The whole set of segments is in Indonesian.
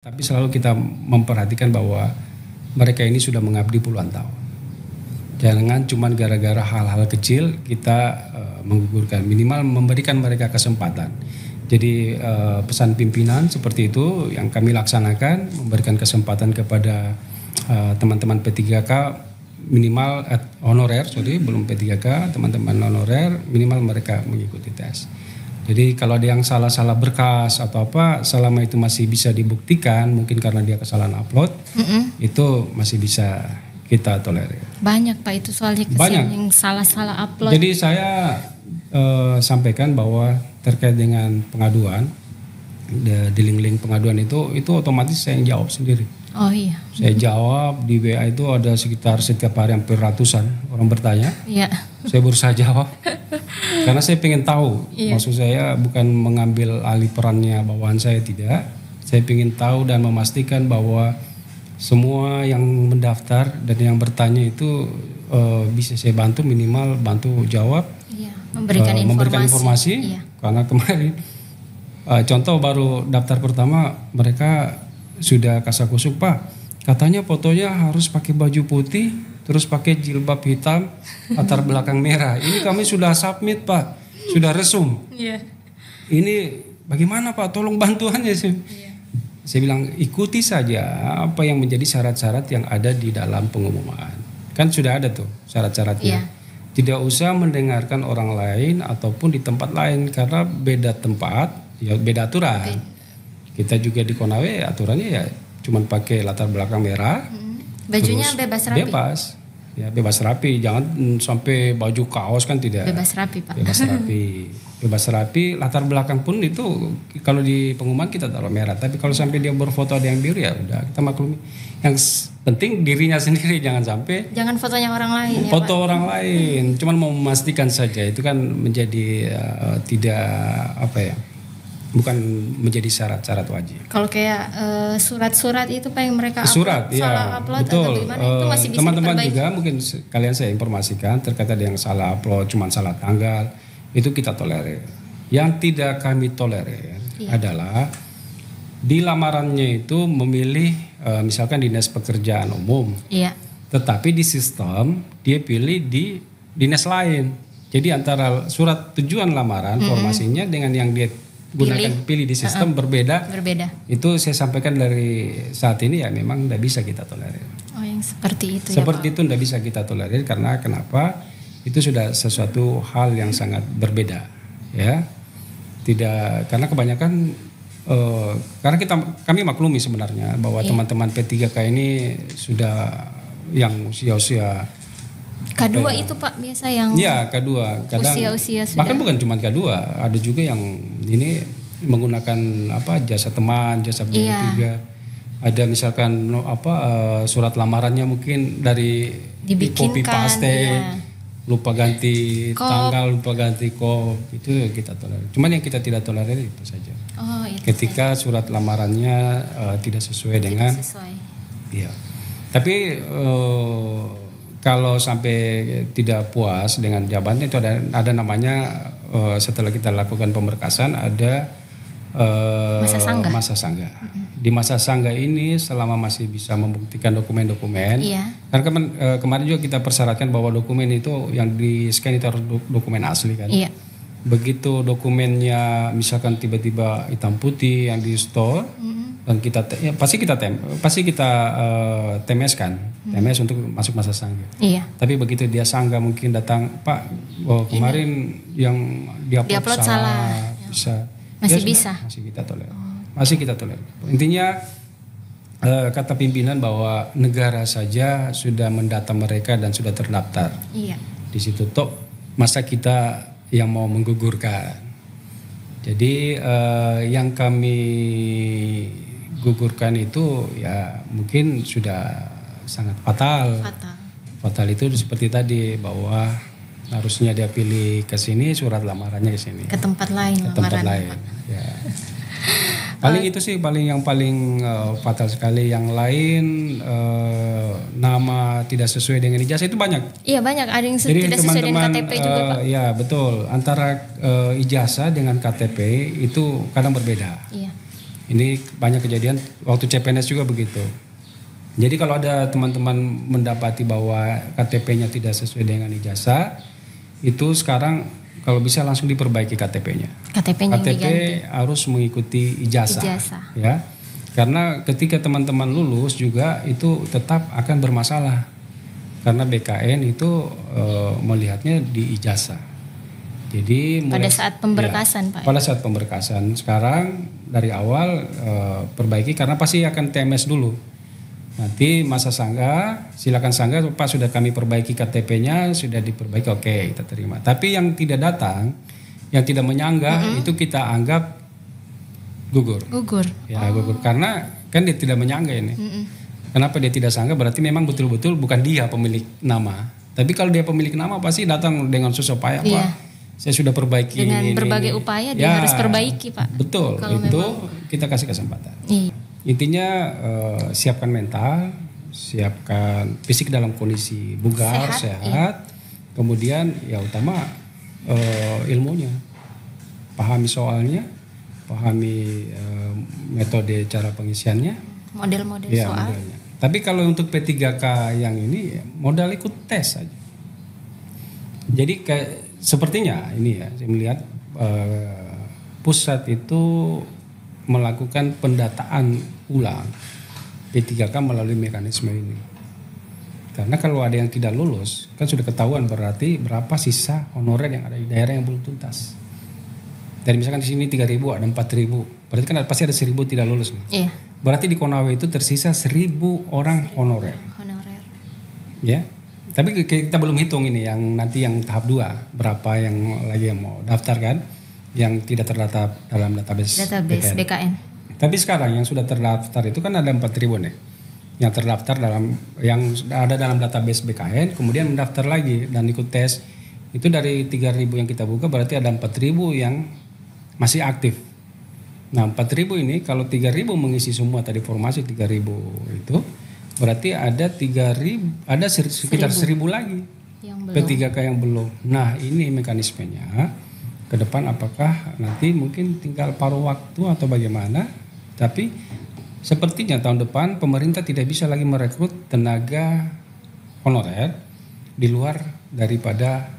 Tapi selalu kita memperhatikan bahwa mereka ini sudah mengabdi puluhan tahun. Jangan cuma gara-gara hal-hal kecil kita menggugurkan, minimal memberikan mereka kesempatan. Jadi pesan pimpinan seperti itu yang kami laksanakan, memberikan kesempatan kepada teman-teman P3K minimal honorer, belum P3K, teman-teman honorer minimal mereka mengikuti tes. Jadi kalau ada yang salah-salah berkas atau apa, selama itu masih bisa dibuktikan, mungkin karena dia kesalahan upload, itu masih bisa kita tolerir. Banyak Pak itu soalnya kesian yang salah-salah upload. Jadi saya sampaikan bahwa terkait dengan pengaduan, di link-link pengaduan itu otomatis saya yang jawab sendiri. Oh iya. Saya jawab di WA itu ada sekitar setiap hari hampir ratusan orang bertanya. Iya. Saya berusaha jawab karena saya pengen tahu. Iya. Maksud saya bukan mengambil alih perannya bawahan saya, tidak. Saya pengen tahu dan memastikan bahwa semua yang mendaftar dan yang bertanya itu bisa saya bantu, minimal bantu jawab. Iya. Memberikan informasi. Iya. Karena kemarin contoh baru daftar pertama mereka sudah kasakusuk, Pak, katanya fotonya harus pakai baju putih terus pakai jilbab hitam latar belakang merah. Ini kami sudah submit, Pak, sudah resum. Iya. Ini bagaimana, Pak, tolong bantuannya sih. Iya. Saya bilang ikuti saja apa yang menjadi syarat-syarat yang ada di dalam pengumuman, kan sudah ada tuh syarat-syaratnya. Iya. Tidak usah mendengarkan orang lain ataupun di tempat lain karena beda tempat ya beda aturan. Okay. Kita juga di Konawe aturannya ya cuman pakai latar belakang merah. Bajunya bebas rapi. Bebas rapi, jangan sampai baju kaos kan tidak. Bebas rapi, Pak. Bebas rapi, latar belakang pun itu kalau di pengumuman kita taruh merah, tapi kalau sampai dia berfoto ada yang biru ya udah kita maklumi. Yang penting dirinya sendiri, jangan sampai jangan fotonya orang lain. Foto ya, Pak. orang lain, cuman mau memastikan saja itu kan menjadi tidak apa ya. Bukan menjadi syarat-syarat wajib. Kalau kayak surat-surat itu Pak yang mereka surat, salah upload betul. atau gimana itu masih bisa teman-teman diperbaiki. juga mungkin kalian saya informasikan terkait ada yang salah upload, cuma salah tanggal, itu kita tolerir. Yang tidak kami tolerir adalah di lamarannya itu memilih misalkan dinas pekerjaan umum, tetapi di sistem dia pilih di dinas lain. Jadi antara surat tujuan lamaran formasinya dengan yang dia pilih di sistem berbeda. Itu saya sampaikan dari saat ini ya memang tidak bisa kita tolerir. Oh, yang seperti itu seperti ya, itu tidak bisa kita tolerir karena kenapa? Itu sudah sesuatu hal yang sangat berbeda, ya. Tidak, karena kebanyakan karena kami maklumi sebenarnya bahwa teman-teman P3K ini sudah yang usia-usia K2 itu Pak biasa yang K2 kadang usia sudah. Bahkan bukan cuma K2, ada juga yang ini menggunakan jasa teman, jasa B3. Ada misalkan surat lamarannya mungkin dari copy paste, lupa ganti tanggal, lupa ganti kop, itu kita tolerir. Cuman yang kita tidak tolerir itu saja. Oh, itu ketika surat lamarannya tidak sesuai dengan Iya. Tapi kalau sampai tidak puas dengan jawabannya itu ada namanya setelah kita lakukan pemberkasan ada masa sangga. Di masa sangga ini selama masih bisa membuktikan dokumen-dokumen. Karena kemarin juga kita persyaratkan bahwa dokumen itu yang di scan itu harus dokumen asli kan. Begitu dokumennya misalkan tiba-tiba hitam putih yang di store dan kita pasti kita TMS kan. TMS untuk masuk masa sangga. Tapi begitu dia sangga mungkin datang, Pak, kemarin yang diupload salah. Masih bisa. Masih kita tolerir. Masih kita tolerir. Intinya kata pimpinan bahwa negara saja sudah mendata mereka dan sudah terdaftar. Di situ toh masa kita yang mau menggugurkan. Jadi yang kami gugurkan itu ya mungkin sudah sangat fatal. Fatal itu seperti tadi bahwa harusnya dia pilih ke sini, surat lamarannya ke sini. Ke tempat lain. Ya. Paling itu sih yang paling fatal sekali. Yang lain nama tidak sesuai dengan ijazah itu banyak. Iya banyak, ada yang tidak sesuai dengan KTP juga Pak. Ya betul, antara ijazah dengan KTP itu kadang berbeda. Ini banyak kejadian waktu CPNS juga begitu. Jadi kalau ada teman-teman mendapati bahwa KTP-nya tidak sesuai dengan ijazah, itu sekarang kalau bisa langsung diperbaiki KTP-nya. KTP harus mengikuti ijazah. Ya. Karena ketika teman-teman lulus juga itu tetap akan bermasalah. Karena BKN itu melihatnya di ijazah. Jadi pada saat pemberkasan, Pak. Pada saat pemberkasan sekarang dari awal perbaiki karena pasti akan TMS dulu. Nanti masa sanggah, silakan sanggah, Pak sudah kami perbaiki KTP-nya, sudah diperbaiki, oke kita terima. Tapi yang tidak datang, yang tidak menyanggah itu kita anggap gugur. Ya gugur karena kan dia tidak menyanggah ini. Kenapa dia tidak sanggah? Berarti memang betul-betul bukan dia pemilik nama. Tapi kalau dia pemilik nama pasti datang dengan susah payah, Pak. Saya sudah perbaiki dengan berbagai upaya dia harus perbaiki, Pak. Betul, kalau itu kita kasih kesempatan. Intinya siapkan mental, siapkan fisik dalam kondisi bugar, sehat. Kemudian ya utama ilmunya, pahami soalnya, pahami metode cara pengisiannya, model-model ya, soal. modelnya. Tapi kalau untuk P3K yang ini modal ikut tes saja. Jadi sepertinya ini ya saya melihat pusat itu melakukan pendataan ulang P3K melalui mekanisme ini. Karena kalau ada yang tidak lulus kan sudah ketahuan berarti berapa sisa honorer yang ada di daerah yang belum tuntas. Dari misalkan di sini 3.000 ada 4.000, berarti kan pasti ada 1.000 tidak lulus nih. Iya. Berarti di Konawe itu tersisa 1.000 orang honorer. Ya. Tapi kita belum hitung ini yang nanti yang tahap 2 berapa yang lagi yang mau daftar kan, yang tidak terdaftar dalam database BKN. Tapi sekarang yang sudah terdaftar itu kan ada 4.000 nih, yang terdaftar yang ada dalam database BKN, kemudian mendaftar lagi dan ikut tes. Itu dari 3.000 yang kita buka berarti ada 4.000 yang masih aktif. Nah 4.000 ini kalau 3.000 mengisi semua tadi formasi 3.000 itu berarti ada 3.000, ada sekitar 1.000 lagi yang P3K yang belum. Nah ini mekanismenya ke depan apakah nanti mungkin tinggal paruh waktu atau bagaimana. Tapi sepertinya tahun depan pemerintah tidak bisa lagi merekrut tenaga honorer di luar daripada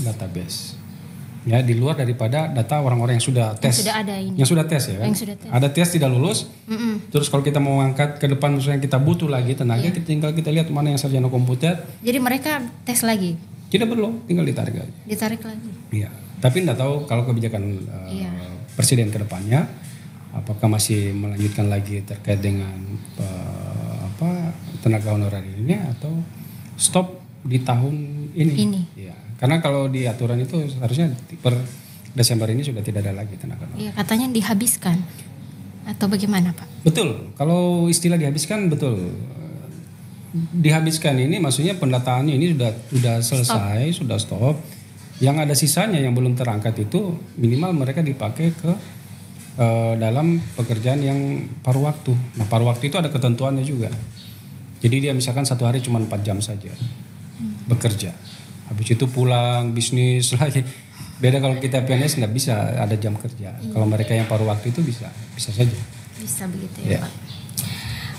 database. Ya, di luar daripada data orang-orang yang sudah tes. Yang sudah tes ya kan? Ada tes tidak lulus. Terus kalau kita mau angkat ke depan misalnya kita butuh lagi tenaga, tinggal kita lihat mana yang sarjana komputer. Jadi mereka tes lagi? Tidak perlu, tinggal ditarik aja. Ditarik lagi? Iya. Tapi tidak tahu kalau kebijakan presiden ke depannya apakah masih melanjutkan lagi terkait dengan tenaga honorer ini atau stop di tahun ini. Ya. Karena kalau di aturan itu harusnya per Desember ini sudah tidak ada lagi tenaga honorer. Iya, katanya dihabiskan atau bagaimana, Pak? Betul. Kalau istilah dihabiskan betul. Dihabiskan ini maksudnya pendataannya ini sudah selesai, sudah stop. Yang ada sisanya yang belum terangkat itu minimal mereka dipakai ke dalam pekerjaan yang paruh waktu. Nah, paruh waktu itu ada ketentuannya juga. Jadi dia misalkan satu hari cuma 4 jam saja bekerja. Habis itu pulang bisnis lagi. Beda kalau kita PNS nggak bisa ada jam kerja. Kalau mereka yang paruh waktu itu bisa saja. Bisa begitu ya, Pak.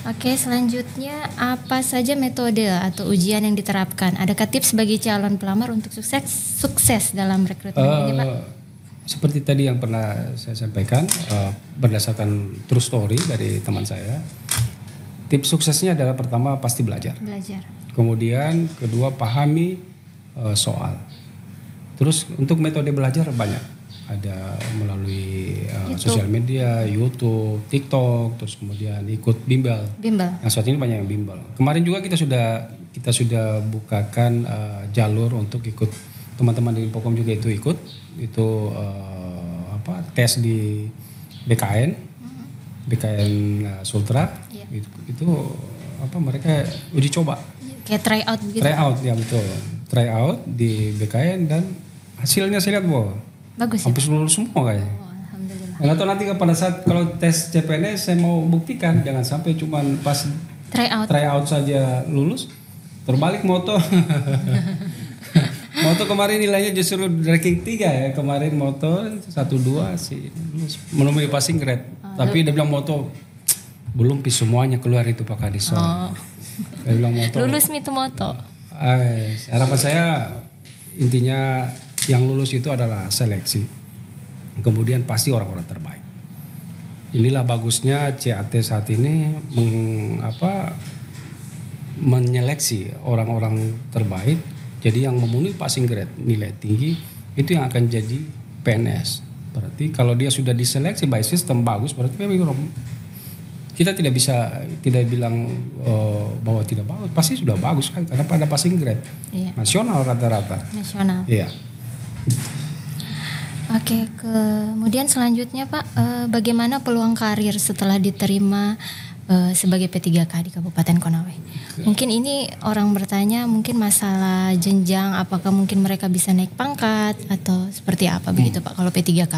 Oke, selanjutnya apa saja metode atau ujian yang diterapkan? Adakah tips bagi calon pelamar untuk sukses dalam rekrutmen ini, Pak? Seperti tadi yang pernah saya sampaikan, berdasarkan true story dari teman saya. Tips suksesnya adalah pertama pasti belajar. Kemudian kedua pahami soal. Terus untuk metode belajar banyak. Ada melalui sosial media, YouTube, TikTok, terus kemudian ikut bimbel. Nah saat ini banyak yang bimbel. Kemarin juga kita sudah bukakan jalur untuk ikut, teman-teman di Infokom juga itu ikut. Itu tes di BKN Sultra. Itu mereka uji coba. Kayak try out gitu. Try out ya betul. Try out di BKN dan hasilnya saya lihat bagus. Hampir lulus semua kayaknya. Alhamdulillah. Nggak tahu nanti pada saat kalau tes CPNS saya mau buktikan jangan sampai cuma pas try out saja lulus, terbalik moto. Moto kemarin nilainya justru ranking 3 ya. Kemarin moto 1-2 sih lulus menemui passing grade. Tapi dia bilang moto belum semuanya keluar itu Pak Kadison. Dia bilang moto. Lulus itu moto. Harapan saya intinya yang lulus itu adalah seleksi. Kemudian pasti orang-orang terbaik. Inilah bagusnya CAT saat ini menyeleksi orang-orang terbaik. Jadi yang memenuhi passing grade nilai tinggi itu yang akan jadi PNS. Berarti kalau dia sudah diseleksi by system bagus, berarti memang kita tidak bilang bahwa tidak bagus. Pasti sudah bagus kan karena pada passing grade nasional rata-rata. Nasional. Iya. Oke, kemudian selanjutnya Pak, bagaimana peluang karir setelah diterima sebagai P3K di Kabupaten Konawe? Mungkin ini orang bertanya mungkin masalah jenjang, apakah mungkin mereka bisa naik pangkat atau seperti apa begitu Pak kalau P3K?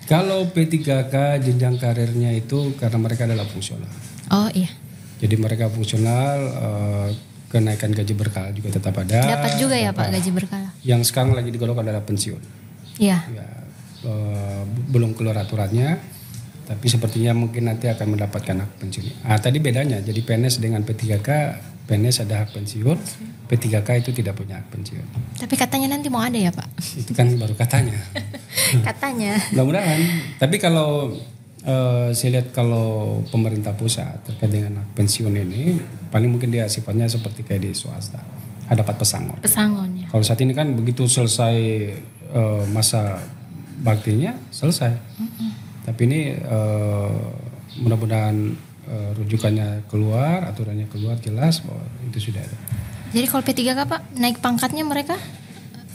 Kalau P3K jenjang karirnya itu karena mereka adalah fungsional. Oh iya. Jadi mereka fungsional, kenaikan gaji berkala juga tetap ada. Dapat juga ya Pak gaji berkala? Yang sekarang lagi digodok adalah pensiun. Iya. Ya, belum keluar aturannya, tapi sepertinya mungkin nanti akan mendapatkan hak pensiun. Tadi bedanya, jadi PNS dengan P3K, PNS ada hak pensiun, P3K itu tidak punya hak pensiun. Tapi katanya nanti mau ada ya Pak? Itu kan baru katanya. Katanya. Mudah-mudahan. Tapi kalau saya lihat kalau pemerintah pusat terkait dengan hak pensiun ini, paling mungkin dia sifatnya seperti kayak di swasta, dapat pesangon. Pesangon ya. Kalau saat ini kan begitu selesai masa baktinya selesai. Tapi ini mudah-mudahan rujukannya keluar, aturannya keluar jelas bahwa itu sudah ada. Jadi kalau P3K Pak naik pangkatnya mereka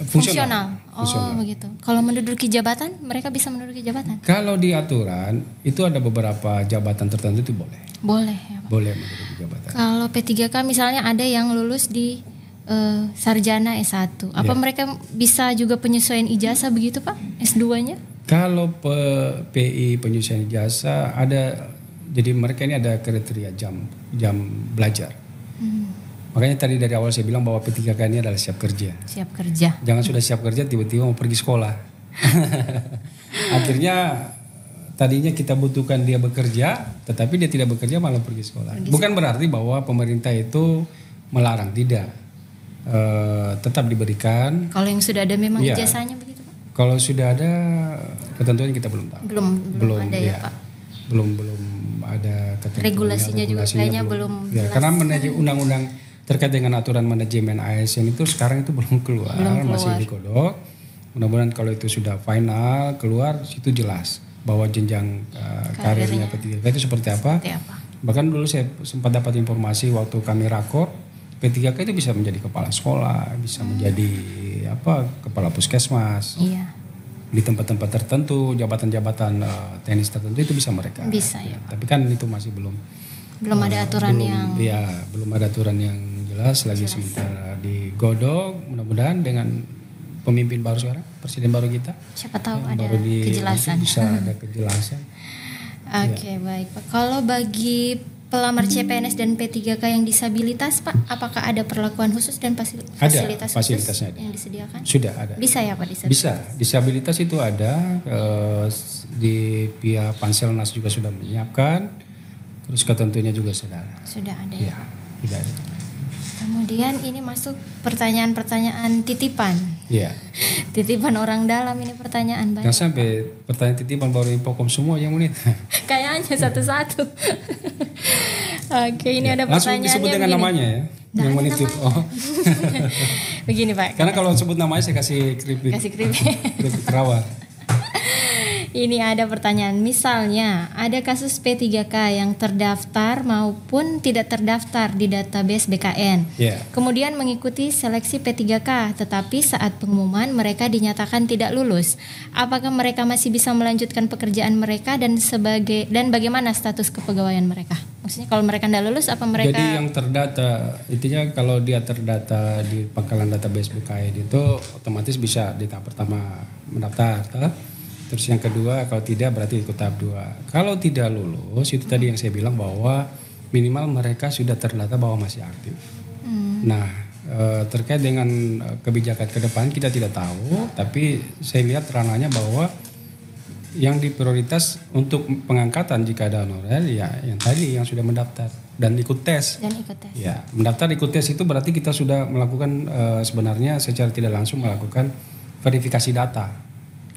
fungsional. Oh begitu. Kalau menduduki jabatan mereka bisa menduduki jabatan? Kalau di aturan itu ada beberapa jabatan tertentu itu boleh. Boleh ya Pak. Boleh menduduki jabatan. Kalau P3K misalnya ada yang lulus di sarjana S1. Apa mereka bisa juga penyesuaian ijazah begitu Pak? S2-nya? Kalau PI penyesuaian ijazah ada, jadi mereka ini ada kriteria jam belajar. Makanya tadi dari awal saya bilang bahwa P3K ini adalah siap kerja. Siap kerja. Jangan sudah siap kerja tiba-tiba mau pergi sekolah. Akhirnya tadinya kita butuhkan dia bekerja, tetapi dia tidak bekerja malah pergi sekolah. Bukan berarti bahwa pemerintah itu melarang, tidak. Tetap diberikan. Kalau yang sudah ada memang ijazahnya begitu Pak? Kalau sudah ada ketentuan kita belum tahu. Belum ada ya Pak. Belum ada ketentuan. Regulasinya juga kayaknya belum jelas. Karena undang-undang terkait dengan aturan manajemen ASN itu sekarang itu belum keluar. Masih digodok. Mudah-mudahan kalau itu sudah final keluar situ jelas bahwa jenjang karirnya P3K itu seperti apa. Bahkan dulu saya sempat dapat informasi waktu kami rakor, P3K itu bisa menjadi kepala sekolah, bisa menjadi kepala puskesmas. Iya. Di tempat-tempat tertentu, jabatan-jabatan teknis tertentu itu bisa mereka. Bisa ya. Tapi kan itu masih belum ada aturan belum ada aturan yang jelas lagi sementara digodok. Mudah-mudahan dengan pemimpin baru sekarang, presiden baru kita. Siapa tahu ada kejelasan. Bisa ada kejelasan. Oke, baik Pak. Kalau bagi pelamar CPNS dan P3K yang disabilitas Pak, apakah ada perlakuan khusus dan fasilitas khusus yang disediakan? Sudah ada. Bisa ya Pak disabilitas? Bisa, disabilitas itu ada, di pihak Panselnas juga sudah menyiapkan, terus ketentuannya juga sudah ada. Ya, sudah ada. Kemudian ini masuk pertanyaan-pertanyaan titipan. Iya. Titipan orang dalam ini pertanyaan banyak. Jangan sampai pertanyaan titipan baru infokom semua yang menit. Kayaknya satu-satu. Oke, ini ada pertanyaannya. Langsung disebut dengan namanya ya. Yang menitip. Begini Pak. Karena kalau sebut namanya saya kasih keripik. Keripik rawa. Ini ada pertanyaan, misalnya ada kasus P3K yang terdaftar maupun tidak terdaftar di database BKN. Kemudian mengikuti seleksi P3K, tetapi saat pengumuman mereka dinyatakan tidak lulus. Apakah mereka masih bisa melanjutkan pekerjaan mereka dan bagaimana status kepegawaian mereka? Maksudnya kalau mereka tidak lulus apa mereka? Jadi yang terdata, intinya kalau dia terdata di pangkalan database BKN itu otomatis bisa di tahap pertama mendaftar. Terus yang kedua kalau tidak berarti ikut tahap 2. Kalau tidak lulus itu tadi yang saya bilang bahwa minimal mereka sudah terdata bahwa masih aktif. Nah terkait dengan kebijakan ke depan kita tidak tahu, tapi saya lihat ranahnya bahwa yang diprioritas untuk pengangkatan jika ada honorer ya yang tadi yang sudah mendaftar dan ikut tes. Ya, mendaftar ikut tes itu berarti kita sudah melakukan sebenarnya secara tidak langsung melakukan verifikasi data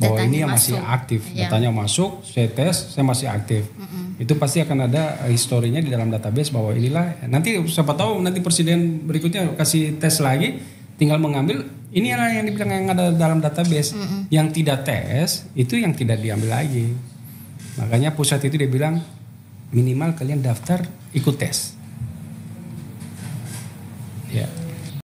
bahwa datanya ini yang masih aktif, datanya masuk, saya tes, saya masih aktif. Itu pasti akan ada historinya di dalam database bahwa inilah nanti siapa tahu nanti presiden berikutnya kasih tes lagi, tinggal mengambil inilah yang dibilang yang ada dalam database. Yang tidak tes itu yang tidak diambil lagi. Makanya pusat itu dia bilang minimal kalian daftar ikut tes. Ya.